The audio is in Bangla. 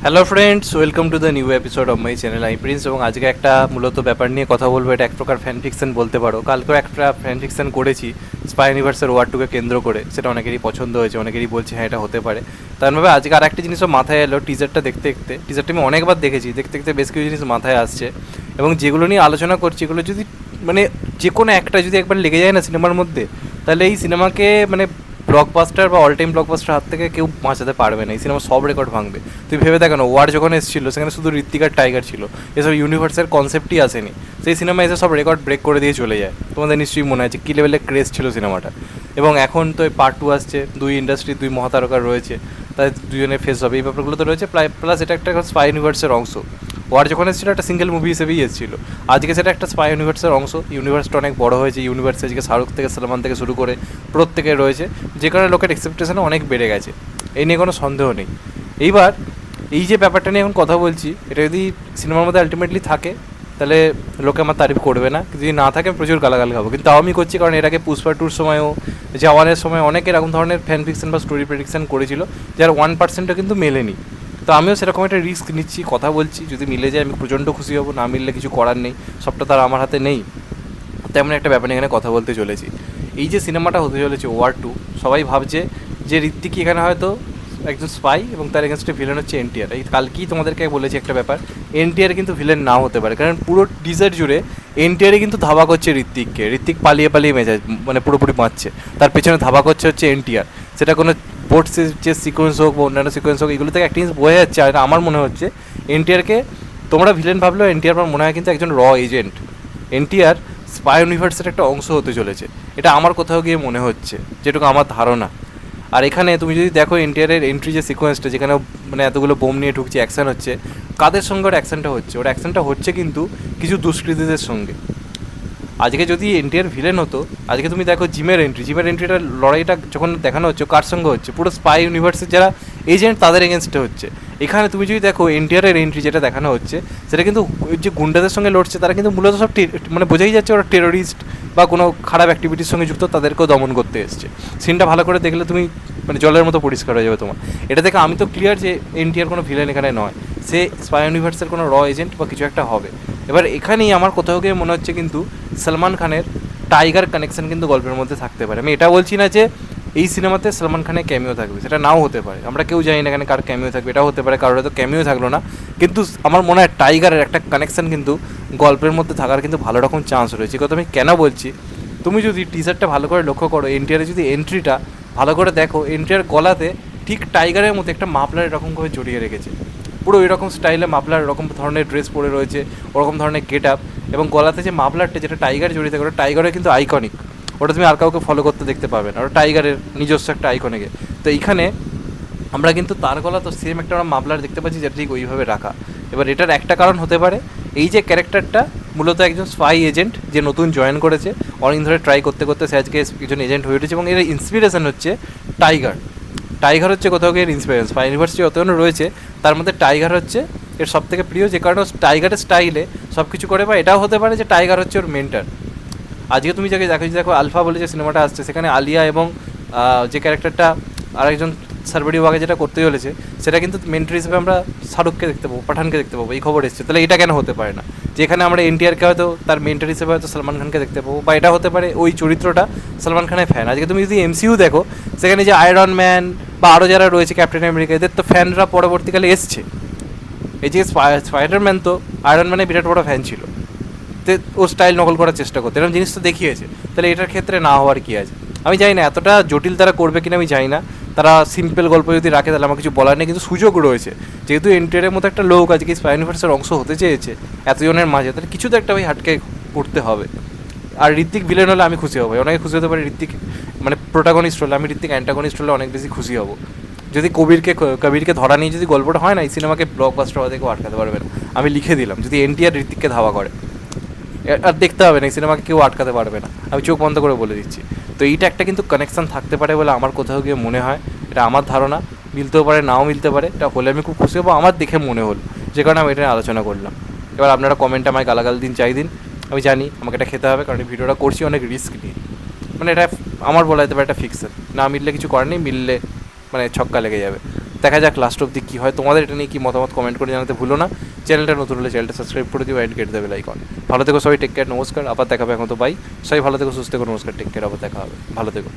Hello friends, welcome to the new episode of my channel I Prince. এবং আজকে একটা মূলত ব্যাপার নিয়ে কথা বলবো। এটা এক প্রকার ফ্যান ফিকশন বলতে পারো। কালকেও একটা ফ্যান ফিকশন করেছি স্পাই ইউনিভার্সের ওয়ার টুকে কেন্দ্র করে। সেটা অনেকেরই পছন্দ হয়েছে, অনেকেরই বলছে হ্যাঁ এটা হতে পারে। তারভাবে আজকে আর একটা জিনিসও মাথায় এলো টিজারটা দেখতে দেখতে। টিজারটা আমি অনেকবার দেখেছি, দেখতে দেখতে বেশ কিছু জিনিস মাথায় আসছে এবং যেগুলো নিয়ে আলোচনা করছি এগুলো যদি মানে যে কোনো একটা যদি একবার লেগে যায় না সিনেমার মধ্যে, তাহলে এই সিনেমাকে মানে ব্লকবাস্টার বা অল টাইম ব্লকবাস্টার হাত থেকে কেউ বাঁচাতে পারবে না। এই সিনেমা সব রেকর্ড ভাঙবে। তুই ভেবে দেখো না, ওয়ার যখন এসেছিলো সেখানে শুধু ঋত্বিক আর টাইগার ছিল, এসব ইউনিভার্সের কনসেপ্টই আসেনি। সেই সিনেমা এসে সব রেকর্ড ব্রেক করে দিয়ে চলে যায়। তোমাদের নিশ্চয়ই মনে আছে কী লেভেলের ক্রেজ ছিল সিনেমাটা। এবং এখন তো পার্ট 2 আসছে, দুই ইন্ডাস্ট্রির দুই মহাতারকার রয়েছে, তাদের দুজনের ফেস হবে, এই ব্যাপারগুলো তো রয়েছে। প্লাস এটা একটা স্পাই ইউনিভার্সের অংশ। ওয়ার যখন এসেছিলো একটা সিঙ্গেল মুভি হিসেবেই এসেছিলো, আজকে সেটা একটা স্পাই ইউনিভার্সের অংশ। ইউনিভার্সটা অনেক বড় হয়েছে। ইউনিভার্সে আজকে শাহরুখ থেকে সালমান থেকে শুরু করে প্রত্যেকের রয়েছে, যে কারণে লোকের এক্সপেকটেশনও অনেক বেড়ে গেছে। এই নিয়ে কোনো সন্দেহ নেই। এইবার এই যে ব্যাপারটা নিয়ে এখন কথা বলছি, এটা যদি সিনেমার মধ্যে আলটিমেটলি থাকে তাহলে লোকে আমার তারিফ করবে না, যদি না থাকে আমি প্রচুর গালাগাল খাবো। কিন্তু তাও আমি করছি, কারণ এর আগে পুষ্পা টুর সময়ও, জওয়ানের সময় অনেক এরকম ধরনের ফ্যান ফিকশন বা স্টোরি প্রেডিকশন করেছিল, যার 1%ও কিন্তু মেলেনি। তো আমিও সেরকম একটা রিস্ক নিচ্ছি, কথা বলছি। যদি মিলে যায় আমি প্রচণ্ড খুশি হব, না মিললে কিছু করার নেই, সবটা তার আমার হাতে নেই। তেমন একটা ব্যাপার এখানে কথা বলতে চলেছি। এই যে সিনেমাটা হতে চলেছে ওয়ার টু, সবাই ভাবছে যে ঋত্বিক এখানে হয়তো একজন স্পাই এবং তার এগেনস্টে ভিলেন হচ্ছে এনটিআর। এই কালকেই তোমাদেরকে বলেছি একটা ব্যাপার, এনটিআর কিন্তু ভিলেন নাও হতে পারে, কারণ পুরো টিজার জুড়ে এনটিআরই কিন্তু ধাবা করছে ঋত্বিককে। ঋত্বিক পালিয়ে পালিয়ে মেজাজ মানে পুরোপুরি বাঁচছে, তার পেছনে ধাবা করছে হচ্ছে এনটিআর। সেটা কোনো বোর্ড যে সিকোয়েন্স হোক বা অন্যান্য সিকোয়েন্স হোক, এগুলো থেকে একটা জিনিস বোঝা যাচ্ছে। আর আমার মনে হচ্ছে এনটিআরকে তোমরা ভিলেন ভাবলেও এনটিআর আমার মনে হয় কিন্তু একজন এজেন্ট। এনটিআর স্পাই ইউনিভার্সের একটা অংশ হতে চলেছে, এটা আমার কোথাও গিয়ে মনে হচ্ছে, যেটুকু আমার ধারণা। আর এখানে তুমি যদি দেখো এনটিআরের এন্ট্রি যে সিকোয়েন্সটা, যেখানে মানে এতগুলো বোম নিয়ে ঢুকছে, অ্যাকশন হচ্ছে, কাদের সঙ্গে ওর অ্যাকশনটা হচ্ছে? ওর অ্যাকশনটা হচ্ছে কিন্তু কিছু দুষ্কৃতীদের সঙ্গে। আজকে যদি এনটিআর ভিলেন হতো, আজকে তুমি দেখো জিমের এন্ট্রিটার লড়াইটা যখন দেখানো হচ্ছে, কার সঙ্গে হচ্ছে? পুরো স্পাই ইউনিভার্সের যারা এজেন্ট তাদের এগেনস্টে হচ্ছে। এখানে তুমি যদি দেখো এনটিআরের এন্ট্রি যেটা দেখানো হচ্ছে, সেটা কিন্তু ওই যে গুন্ডাদের সঙ্গে লড়ছে, তারা কিন্তু মূলত সব মানে বোঝাই যাচ্ছে ওরা টেরোরিস্ট বা কোনো খারাপ অ্যাক্টিভিটির সঙ্গে যুক্ত, তাদেরকেও দমন করতে এসছে। সিনটা ভালো করে দেখলে তুমি মানে জলের মতো পরিষ্কার হয়ে যাবে তোমার। এটা থেকে আমি তো ক্লিয়ার যে এনটিআর কোনো ভিলেন এখানে নয়, সে স্পাই ইউনিভার্সের কোনো এজেন্ট বা কিছু একটা হবে। এবার এখানেই আমার কোথাও গিয়ে মনে হচ্ছে কিন্তু সলমান খানের টাইগার কানেকশন কিন্তু গল্পের মধ্যে থাকতে পারে। আমি এটা বলছি না যে এই সিনেমাতে সলমান খানের ক্যামিও থাকবে, সেটা নাও হতে পারে। আমরা কেউ জানি না এখানে কার ক্যামিও থাকবে, এটাও হতে পারে কারোর হয়তো ক্যামিও থাকলো না। কিন্তু আমার মনে হয় টাইগারের একটা কানেকশন কিন্তু গল্পের মধ্যে থাকার কিন্তু ভালো রকম চান্স রয়েছে। কথা আমি কেন বলছি, তুমি যদি টিজারটা ভালো করে লক্ষ্য করো, এনটিআরের যদি এন্ট্রিটা ভালো করে দেখো, এনটিআর গলাতে ঠিক টাইগারের মতো একটা মাফলার এরকমভাবে জড়িয়ে রেখেছে। পুরো ওই রকম স্টাইলে মাফলার, এরকম ধরনের ড্রেস পরে রয়েছে, ওরকম ধরনের গেট আপ, এবং গলাতে যে মাফলারটা যেটা টাইগার জড়িয়ে থাকে, ওটা টাইগারের কিন্তু আইকনিক। ওটা তুমি আর কাউকে ফলো করতে দেখতে পাবে না, ওটা টাইগারের নিজস্ব একটা আইকনিকে। তো এইখানে আমরা কিন্তু তার গলা তো সেম একটা আমরা মাফলার দেখতে পাচ্ছি, যেটা ঠিক ওইভাবে রাখা। এবার এটার একটা কারণ হতে পারে এই যে ক্যারেক্টারটা মূলত একজন স্পাই এজেন্ট যে নতুন জয়েন করেছে, অনেক ধরে ট্রাই করতে করতে সে আজকে একজন এজেন্ট হয়ে উঠেছে, এবং এর ইন্সপিরেশন হচ্ছে টাইগার। টাইগার হচ্ছে কোথাও গিয়ে ইন্সপিরেশন। স্পাই ইউনিভার্সিটি যতজন রয়েছে তার মধ্যে টাইগার হচ্ছে এর সব থেকে প্রিয়, যে কারণে টাইগারের স্টাইলে সব কিছু করে। বা এটাও হতে পারে যে টাইগার হচ্ছে ওর মেন্টার। আজকে তুমি যাকে দেখো আলফা বলে যে সিনেমাটা আসছে, সেখানে আলিয়া এবং যে ক্যারেক্টারটা আরেকজন সার্বেরি ওয়াগে যেটা করতে চলেছে, সেটা কিন্তু মেন্টর হিসেবে আমরা শাহরুখকে দেখতে পাবো, পাঠানকে দেখতে পাবো। এই খবর এসছে, তাহলে এটা কেন হতে পারে না যেখানে আমরা এনটিআরকে হয়তো তার মেন্টর হিসেবে হয়তো সলমান খানকে দেখতে পাবো? বা এটা হতে পারে ওই চরিত্রটা সলমান খানের ফ্যান। আজকে তুমি যদি এমসিইউ দেখো, সেখানে যে আয়রন ম্যান বা আরও যারা রয়েছে ক্যাপ্টেন আমেরিকা, এদের তো ফ্যানরা পরবর্তীকালে এসছে। এই যে স্পাইডারম্যান তো আয়রন ম্যানের বিরাট বড় ফ্যান ছিল, ও স্টাইল নকল করার চেষ্টা করতে, এরকম জিনিস তো দেখিয়েছে। তাহলে এটার ক্ষেত্রে না হওয়ার কি আছে? আমি জানি না এতটা জটিল তারা করবে কিনা, আমি জানি না। তারা সিম্পল গল্প যদি রাখে তাহলে আমার কিছু বলার নেই, কিন্তু সুযোগ রয়েছে। যেহেতু এনটিআরের মতো একটা লোক আজকে স্পাই ইউনিভার্সের অংশ হতে চেয়েছে এতজনের মাঝে, তাহলে কিছু তো একটা ভাই হাটকে করতে হবে। আর ঋত্বিক ভিলেন হলে আমি খুশি হবো, অনেকে খুশি হতে পারে ঋত্বিক মানে প্রোটাগনিস্ট হলে, আমি ঋত্বিক অ্যান্টাগনিস্ট হলে অনেক বেশি খুশি হবো। যদি কবিরকে ধরা নিয়ে যদি গল্পটা হয় না, এই সিনেমাকে ব্লকবাস্টার হওয়া থেকে আটকাতে পারবে না। আমি লিখে দিলাম, যদি এনটিআর ঋত্বিককে ধাওয়া করে, আর দেখতে হবে না, এই সিনেমাকে কেউ আটকাতে পারবে না, আমি চোখ বন্ধ করে বলে দিচ্ছি। তো এইটা একটা কিন্তু কানেকশান থাকতে পারে বলে আমার কোথাও গিয়ে মনে হয়। এটা আমার ধারণা, মিলতেও পারে নাও মিলতে পারে। এটা হলে আমি খুব খুশি হবো, আমার দেখে মনে হলো, যে কারণে আমি এটা নিয়ে আলোচনা করলাম। এবার আপনারা কমেন্টে আমায় গালাগাল দিন, চাই দিন, আমি জানি আমাকে এটা খেতে হবে, কারণ এই ভিডিওটা করছি অনেক রিস্ক নিয়ে। মানে এটা আমার বলা যেতে পারে একটা ফিক্সন, না মিললে কিছু করার নেই, মিললে মানে ছক্কা লেগে যাবে। দেখা যাক লাস্ট অব্দি কী হয়। তোমাদের এটা নিয়ে কি মতামত কমেন্ট করে জানাতে ভুলো না। চ্যানেলটা নতুন হলে চ্যানেলটা সাবস্ক্রাইব করে দিও and get the bell icon. ভালো থেকো সবাই, টেক কেয়ার, নমস্কার, আবার দেখা হবে। এখন তো বাই, সবাই ভালো থেকো, সুস্থ থেকো, নমস্কার, টেক কেয়ার, আবার দেখা হবে, ভালো থেকো।